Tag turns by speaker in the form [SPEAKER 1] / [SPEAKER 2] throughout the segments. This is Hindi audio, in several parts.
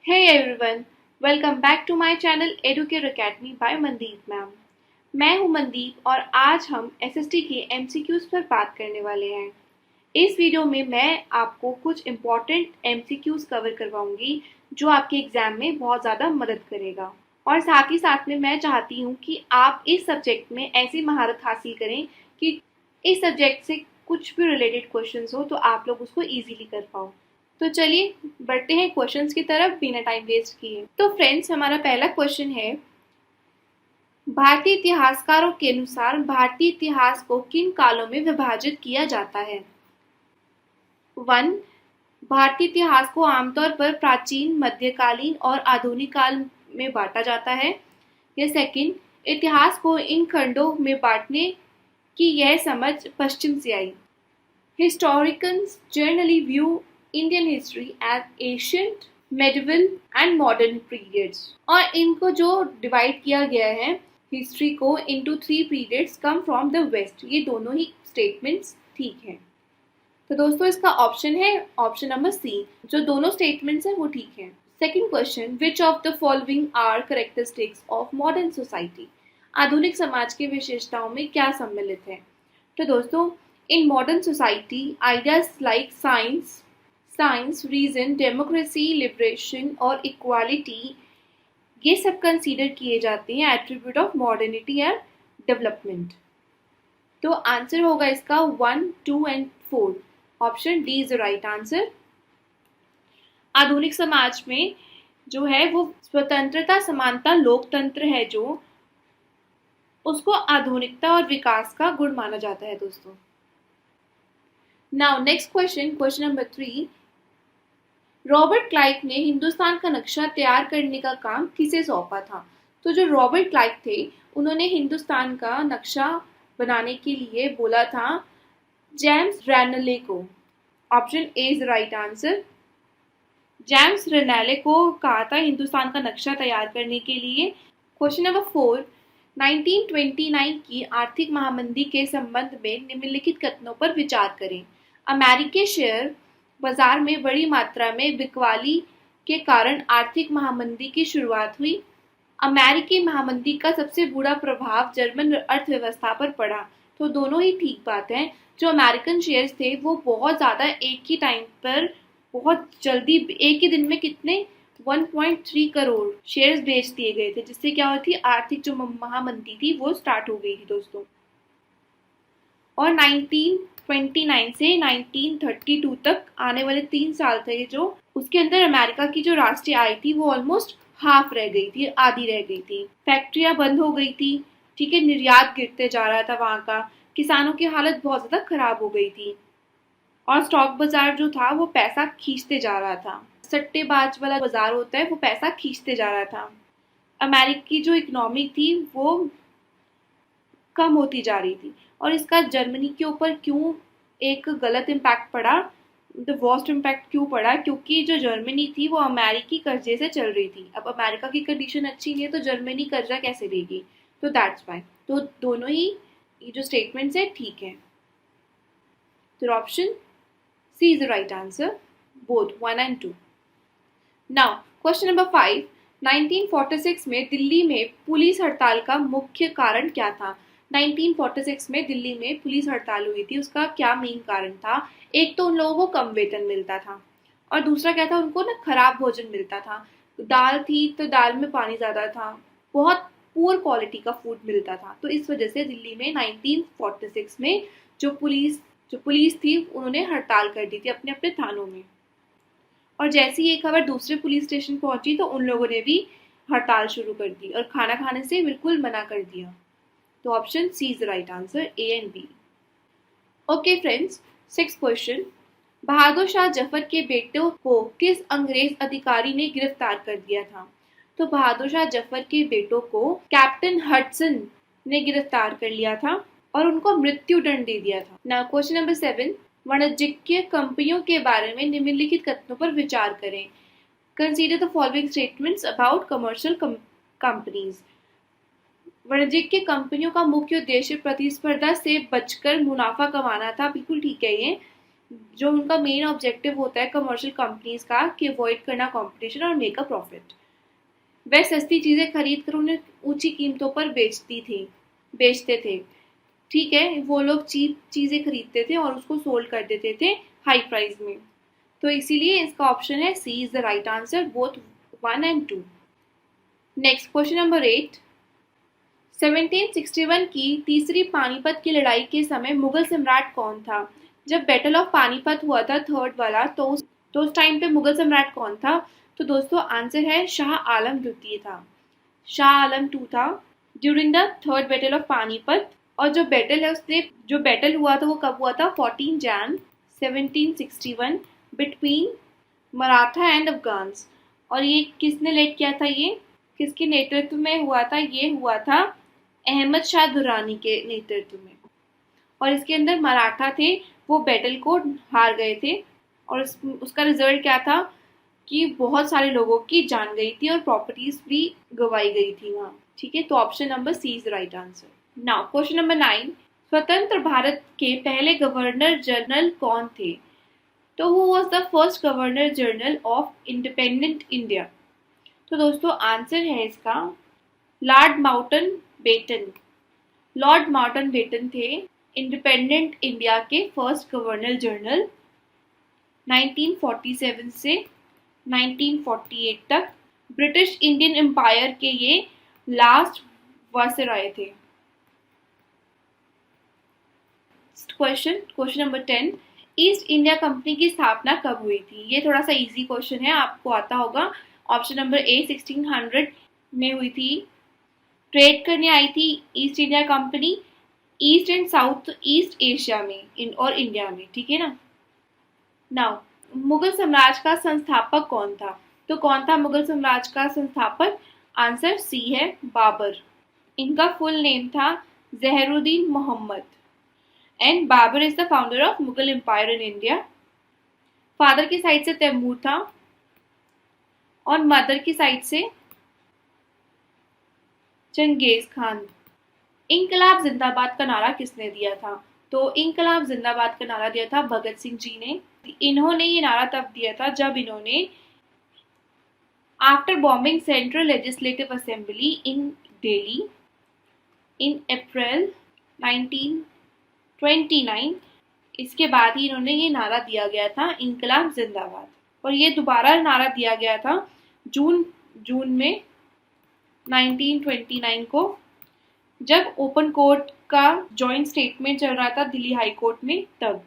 [SPEAKER 1] Hey everyone, welcome back to my channel Educare Academy by Mandeep ma'am. मैं हूं मनदीप और आज हम एसएसटी के एमसीक्यूज पर बात करने वाले हैं। इस वीडियो में मैं आपको कुछ इम्पोर्टेंट एमसीक्यूज कवर करवाऊंगी जो आपके एग्जाम में बहुत ज़्यादा मदद करेगा। और साथ ही साथ में मैं चाहती हूँ कि आप इस सब्जेक्ट में ऐसी महारत हासिल करें कि इस सब्जेक्ट से कुछ भी रिलेटेड क्वेश्चंस हो तो आप लोग उसको इजीली कर पाओ। तो चलिए बढ़ते हैं क्वेश्चंस की तरफ बिना टाइम वेस्ट किए। तो फ्रेंड्स, हमारा पहला क्वेश्चन है, भारतीय इतिहासकारों के अनुसार भारतीय इतिहास को किन कालों में विभाजित किया जाता है? 1. भारतीय इतिहास को आमतौर पर प्राचीन, मध्यकालीन और आधुनिक काल में बांटा जाता है। या 2. इतिहास को इन खंडों में बांटने की यह समझ पश्चिम से आई। Historians generally view Indian history as ancient, medieval and modern periods। और इनको जो डिवाइड किया गया है हिस्ट्री को into 3 periods come from the west। ये दोनों ही स्टेटमेंट्स ठीक हैं। तो दोस्तों इसका ऑप्शन है ऑप्शन नंबर सी, जो दोनों स्टेटमेंट्स हैं वो ठीक हैं। Second question, which of the following are characteristics of modern society? आधुनिक समाज की विशेषताओं में क्या सम्मिलित है? तो दोस्तों, in modern society, ideas like science, reason, democracy, liberation और equality ये सब कंसीडर किए जाते हैं एट्रीब्यूट ऑफ मॉडर्निटी या डेवलपमेंट। तो आंसर होगा इसका 1, 2 and 4। Option D is the right answer. आधुनिक समाज में जो है वो स्वतंत्रता, समानता, लोकतंत्र है जो उसको आधुनिकता और विकास का गुण माना जाता है दोस्तों। Now next question, question number 3, Robert Clive ने हिंदुस्तान का नक्शा तैयार करने का काम किसे सौंपा था? तो जो रॉबर्ट क्लाइव थे उन्होंने हिंदुस्तान का नक्शा बनाने के लिए बोला था जेम्स रेनले को। Option A is right answer. James Rennell को कहा था हिंदुस्तान का नक्शा तैयार करने के लिए। क्वेश्चन नंबर 4, 1929 की आर्थिक महामंदी के संबंध में निम्नलिखित कथनों पर विचार करें। अमेरिकी शेयर बाजार में बड़ी मात्रा में बिकवाली के कारण आर्थिक महामंदी की शुरुआत हुई। अमेरिकी महामंदी का सबसे बुरा प्रभाव जर्मन अर्थव्यवस्था पर पड़ा। तो दोनों ही ठीक बात है। जो अमेरिकन शेयर्स थे वो बहुत ज़्यादा एक ही टाइम पर बहुत जल्दी एक ही दिन में कितने 1.3 करोड़ शेयर्स बेच दिए गए थे, जिससे क्या हुई थी आर्थिक जो महामंदी थी वो स्टार्ट हो गई थी दोस्तों। और 1929 से 1932 तक आने वाले 3 साल थे जो उसके अंदर अमेरिका की जो राष्ट्रीय आय थी वो ऑलमोस्ट हाफ रह गई थी, आधी रह गई थी। फैक्ट्रियां बंद हो गई थी, ठीक है, निर्यात गिरते जा रहा था वहां का, किसानों की हालत बहुत ज्यादा खराब हो गई थी और स्टॉक बाजार जो था वो पैसा खींचते जा रहा था। सट्टेबाज वाला बाजार होता है वो पैसा खींचते जा रहा था। अमेरिका की जो इकोनॉमी थी वो कम होती जा रही थी और इसका जर्मनी के ऊपर क्यों एक गलत इम्पैक्ट पड़ा, द वर्स्ट इम्पैक्ट क्यों पड़ा? क्योंकि जो जर्मनी थी वो अमेरिकी कर्जे से चल रही थी। अब अमेरिका की कंडीशन अच्छी नहीं है तो जर्मनी कर्जा कैसे देगी? तो दैट्स वाई। तो दोनों ही ये जो स्टेटमेंट्स है ठीक है। तो option C is the right answer, both 1 and 2। Now question number 5, 1946 में दिल्ली में पुलिस हड़ताल का मुख्य कारण क्या था? 1946 में दिल्ली में पुलिस हड़ताल हुई थी, उसका क्या मेन कारण था? एक तो उन लोगों को कम वेतन मिलता था और दूसरा क्या था, उनको ना खराब भोजन मिलता था। दाल थी तो दाल में पानी ज्यादा था, बहुत पुअर क्वालिटी का फूड मिलता था। तो इस वजह से दिल्ली में 1946 में जो पुलिस थी उन्होंने हड़ताल कर दी थी अपने अपने थानों में। और जैसे ही ये खबर दूसरे पुलिस स्टेशन पहुंची तो उन लोगों ने भी हड़ताल शुरू कर दी और खाना खाने से बिल्कुल मना कर दिया। तो option C is the right answer, A and B. Okay friends, 6th question, Bahadur Shah Zafar के बेटों को किस अंग्रेज अधिकारी ने गिरफ्तार कर दिया था? तो बहादुर शाह जफर के बेटों को कैप्टन हडसन ने गिरफ्तार कर लिया था और उनको मृत्यु दंड दे दिया था। नाउ क्वेश्चन नंबर 7, वाणिज्यिक कंपनियों के बारे में निम्नलिखित कथनों पर विचार करें। Consider the following statements about commercial companies. वाणिज्यिक कंपनियों का मुख्य उद्देश्य प्रतिस्पर्धा से बचकर मुनाफा कमाना था, बिल्कुल ठीक है ये। जो उनका मेन ऑब्जेक्टिव होता है कमर्शियल कंपनीज का कि अवॉइड करना कंपटीशन और मेक अ प्रॉफिट। वह सस्ती चीजें खरीद कर उन्हें ऊंची कीमतों पर बेचते थे। ठीक है, वो लोग चीप चीजें खरीदते थे और उसको सोल्ड कर देते थे हाई प्राइस में। तो इसीलिए इसका ऑप्शन है C is the right answer, both 1 and 2। Next question number 8। 1761 की तीसरी पानीपत की लड़ाई के समय मुगल सम्राट कौन था? जब बैटल ऑफ पानीपत हुआ था थर्ड वाला, तो उस टाइम पे मुगल सम्राट कौन था? तो दोस्तों आंसर है शाह आलम द्वितीय था। शाह आलम 2 था during the third battle of Panipat. और जो बैटल हुआ था वो कब हुआ था? 14 Jain 1761 between Maratha and Afghans. और ये किसने लेड किया था? ये किसके नेतृत्व में हुआ था? ये हुआ था अहमद शाह दुरानी के नेतृत्व में। और इसके अंदर मराठा थे, वो बैटल को हार गए थे। और उसका रिजल्ट क्या था कि बहुत सारे लोगों की जान गई थी और प्रॉपर्टीज भी गवाई गई थी वहाँ। ठीक है, तो option number C is right answer. Now question number 9। स्वतंत्र भारत के पहले गवर्नर जनरल कौन थे? तो who was the first governor general of independent India? तो दोस्तों आंसर है इसका Lord Mountbatten. Lord Mountbatten थे इंडिपेंडेंट इंडिया के फर्स्ट गवर्नर जनरल 1947 से 1948 तक। ब्रिटिश इंडियन एम्पायर के ये लास्ट वायसराय थे। Question number 10। East India Company की स्थापना कब हुई थी? ये थोड़ा सा इजी क्वेश्चन है, आपको आता होगा। ऑप्शन नंबर ए 1600 में हुई थी। ट्रेड करने आई थी east India company east and south east Asia में और इंडिया में। ठीक है ना। नाउ मुगल साम्राज्य का संस्थापक कौन था? तो कौन था मुगल साम्राज्य का संस्थापक? आंसर सी है बाबर। इनका फुल नेम था Zahiruddin Muhammad and Babur is the founder of Mughal empire in India. Father की साइड से तैमूर था और मदर की साइड से चंगेज खान। इंकलाब जिंदाबाद का नारा किसने दिया था? तो इंकलाब जिंदाबाद का नारा दिया था भगत सिंह जी ने। इन्होंने ये नारा तब दिया था जब इन्होंने after bombing central legislative assembly in Delhi in April 1929, इसके बाद ही इन्होंने ये नारा दिया गया था इंकलाब जिंदाबाद। और ये दोबारा नारा दिया गया था जून में 1929 को, जब ओपन कोर्ट का जॉइंट स्टेटमेंट चल रहा था दिल्ली हाई कोर्ट में तब।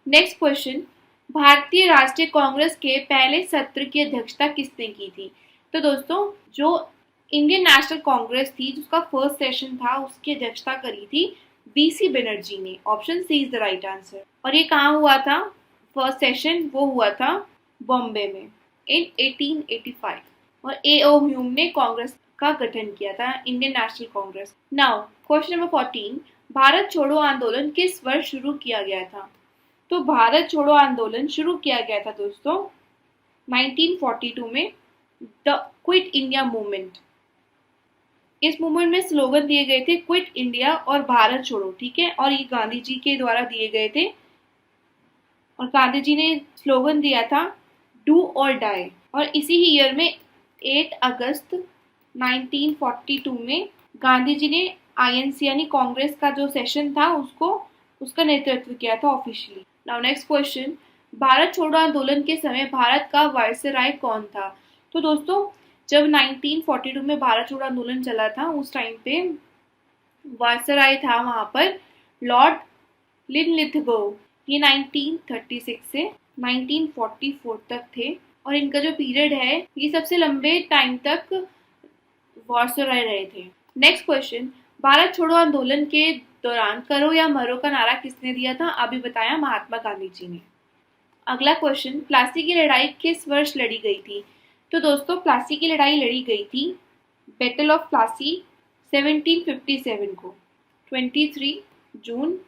[SPEAKER 1] Next question. भारतीय राष्ट्रीय कांग्रेस के पहले सत्र की अध्यक्षता किसने की थी? तो दोस्तों जो इंडियन नेशनल कांग्रेस थी जिसका फर्स्ट सेशन था उसकी अध्यक्षता करी थी बीसी बनर्जी ने। Option C is the right answer. और ये कहाँ हुआ था फर्स्ट सेशन? वो हुआ था बॉम्बे में इन 1885। और ए.ओ. ह्यूम ने कांग्रेस का गठन किया था, Indian National Congress. Now question number 14। Bharat छोड़ो आंदोलन किस वर्ष शुरू किया गया था? तो भारत छोड़ो आंदोलन शुरू किया गया था दोस्तों 1942 में, द क्विट इंडिया मूवमेंट। इस मूवमेंट में स्लोगन दिए गए थे क्विट इंडिया और भारत छोड़ो। ठीक है, और ये गांधी जी के द्वारा दिए गए थे। और गांधी जी ने स्लोगन दिया था डू और डाई। और इसी ही ईयर में 8 अगस्त 1942 में गांधी जी ने आईएनसी यानी कांग्रेस का जो सेशन था उसका नेतृत्व किया था officially. Now next question. Bharat छोड़ो आंदोलन के समय भारत का वायसराय कौन था? तो दोस्तों जब 1942 में भारत छोड़ो आंदोलन चला था उस टाइम पे वायसराय था वहां पर लॉर्ड लिनलिथगो। ये 1936 से 1944 तक थे और इनका जो पीरियड है ये सबसे लंबे टाइम तक वायसराय रहे थे। Next question. भारत छोड़ो आंदोलन के दौरान करो या मरो का नारा किसने दिया था? अभी बताया महात्मा गांधी जी ने। अगला क्वेश्चन। प्लासी की लड़ाई किस वर्ष लड़ी गई थी? तो दोस्तों प्लासी की लड़ाई लड़ी गई थी बैटल ऑफ प्लासी 1757 को। 23 जून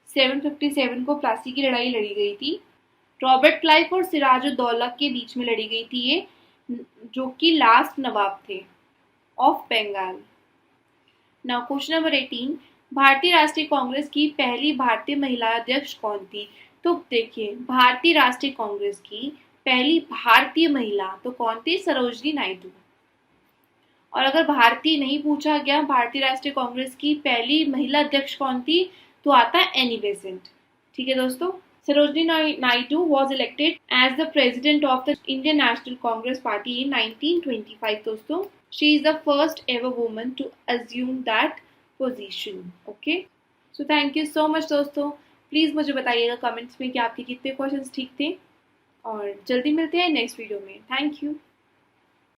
[SPEAKER 1] 757 को प्लासी की लड़ाई लड़ी गई थी। रॉबर्ट क्लाइव और सिराजुद्दौला के बीच में लड़ी गई थी ये, जो कि लास्ट नवाब थे of Bengal. Now question number 18। भारतीय राष्ट्रीय कांग्रेस की पहली भारतीय महिला अध्यक्ष कौन थी? तो देखिए, भारतीय राष्ट्रीय कांग्रेस की पहली भारतीय महिला तो कौन थी? सरोजनी नायडू। और अगर भारतीय नहीं पूछा गया, भारतीय राष्ट्रीय कांग्रेस की पहली महिला अध्यक्ष कौन थी, तो आता है एनी बेसेंट। ठीक है दोस्तों। Sarojini Naidu was elected as the president of the Indian National Congress party in 1925 दोस्तों। She is the first ever woman to assume that position. Okay, so thank you so much दोस्तों। प्लीज़ मुझे बताइएगा कमेंट्स में कि आपके कितने क्वेश्चंस ठीक थे, और जल्दी मिलते हैं नेक्स्ट वीडियो में। Thank you.